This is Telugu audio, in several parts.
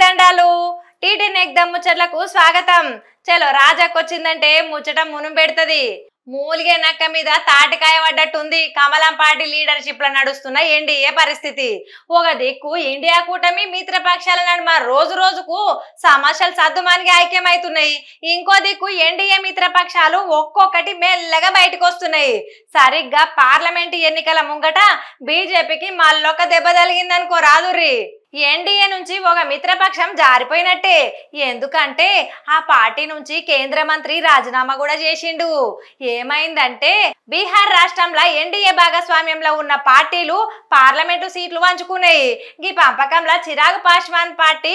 దండాలు టీటీన్ ఎగ్దమ్ ముచ్చట్లకు స్వాగతం. చలో రాజాకొచ్చిందంటే ముచ్చట మును పెడుతుంది. మూలిగే నక్క మీద తాటికాయ పడ్డట్టుంది కమలం పార్టీ లీడర్షిప్ లో నడుస్తున్న ఎన్డీఏ పరిస్థితి. ఒక దిక్కు ఇండియా కూటమి మిత్రపక్షాల నడుమ రోజు రోజుకు సమస్యలు సద్దుమానికి ఐక్యమవుతున్నాయి. ఇంకో దిక్కు ఎన్డీఏ మిత్రపక్షాలు ఒక్కొక్కటి మెల్లగా బయటకు వస్తున్నాయి. సరిగ్గా పార్లమెంటు ఎన్నికల ముంగట బీజేపీకి మళ్ళొక దెబ్బ తగిలిందనుకో రాదుర్రి. ఎన్డీఏ నుంచి ఒక మిత్రపక్షం జారిపోయినట్టే. ఎందుకంటే ఆ పార్టీ నుంచి కేంద్ర మంత్రి రాజీనామా కూడా చేసిండు. ఏమైందంటే బీహార్ రాష్ట్రంలో ఎన్డీఏ భాగస్వామ్యంలో ఉన్న పార్టీలు పార్లమెంటు సీట్లు పంచుకున్నాయి. ఈ పంపకంలో చిరాగ్ పాస్వాన్ పార్టీ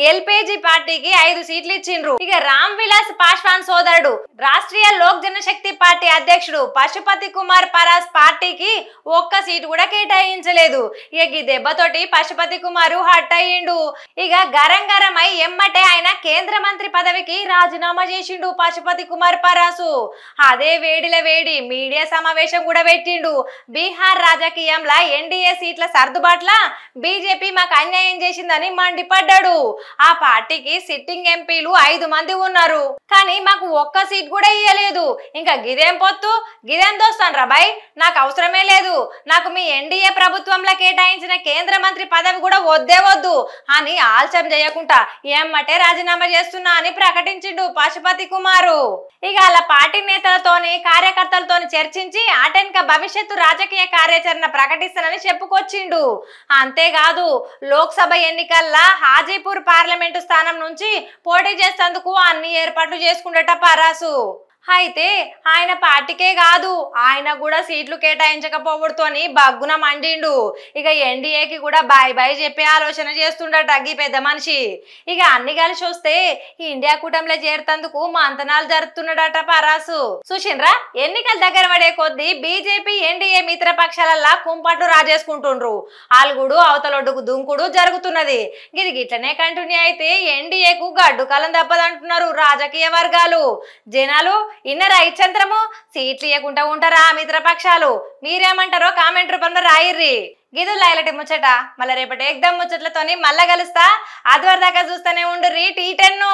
ఎల్పీజీ పార్టీకి 5 సీట్లు ఇచ్చిండ్రు. ఇక రామ్ విలాస్ పాస్వాన్ సోదరుడు రాష్ట్రీయ లోక్ జనశక్తి పార్టీ అధ్యక్షుడు పశుపతి కుమార్ పరాస్ పార్టీకి ఒక్క సీటు కూడా కేటాయించలేదు. ఇక ఈ దెబ్బతోటి పశుపతి కుమారు హట్ అయ్యిండు. ఇక గరంగరమై ఎమ్మటే ఆయన కేంద్ర మంత్రి పదవికి రాజీనామా చేసిండు పశుపతి కుమార్ పరాసు. అదే వేడిల వేడి మీడియా సమావేశం కూడా పెట్టిండు. బీహార్ రాజకీయంలో ఎన్డీఏ సీట్ల సర్దుబాట్ల బీజేపీ మాకు అన్యాయం చేసిందని మండిపడ్డాడు. ఆ పార్టీకి సిట్టింగ్ ఎంపీలు 5 మంది ఉన్నారు, కానీ మాకు ఒక్క సీట్ కూడా ఇయ్యలేదు. ఇంకా గిదేం పొత్తు గిదేం దోస్తాను రాబాయ్, నాకు అవసరమే లేదు. నాకు మీ ఎన్డీఏ ప్రభుత్వంలో కేటాయించిన కేంద్ర మంత్రి పదవి కూడా వద్దు అని ఆలస్యం చేయకుండా ఏమ్మటే రాజీనామా చేస్తున్నా అని ప్రకటించిండు పశుపతి కుమారు. ఇక అలా పార్టీ నేతలతోని కార్యకర్తలతోని చర్చించి అటెన్క భవిష్యత్తు రాజకీయ కార్యాచరణ ప్రకటిస్తానని చెప్పుకొచ్చిండు. అంతేకాదు లోక్సభ ఎన్నికల్లో హాజీపూర్ పార్లమెంటు స్థానం నుంచి పోటీ చేసేందుకు అన్ని ఏర్పాట్లు చేసుకుండట పరాసు. అయితే ఆయన పార్టీకే కాదు ఆయన కూడా సీట్లు కేటాయించకపోవడంతోని బగ్గున మండిండు. ఇక ఎన్డీఏకి కూడా బాయ్ బాయ్ చెప్పే ఆలోచన చేస్తుండట ఈ పెద్ద మనిషి. ఇక అన్ని కలిసి వస్తే ఇండియా కూటమిలో చేరుతందుకు మంతనాలు జరుపుతున్నాడట పరాసు. చూసిండ్రా, ఎన్నికల దగ్గర పడే కొద్దీ బీజేపీ ఎన్డీఏ మిత్రపక్షాలల్లా కుంపట్లు రాజేసుకుంటుండ్రు. ఆల్గుడు అవతలొడ్డుకు దుంకుడు జరుగుతున్నది. ఇది గిట్లనే కంటిన్యూ అయితే ఎన్డీఏకు గడ్డు కాలం తప్పదంటున్నారు రాజకీయ వర్గాలు. జనాలు ఇన్నరా ఇచ్చంత్రము సీట్లు ఇవ్వకుండా ఉంటారా మిత్రపక్షాలు? మీరేమంటారో కామెంట్ రూపంలో రాయిర్రి. గిదుల్లా ఇలాంటి ముచ్చట మళ్ళీ రేపటి ఎగ్దమ్ ముచ్చట్లతోని మళ్ళా కలుస్తా. అదివరదాకా చూస్తూనే ఉండు రీ టీ10.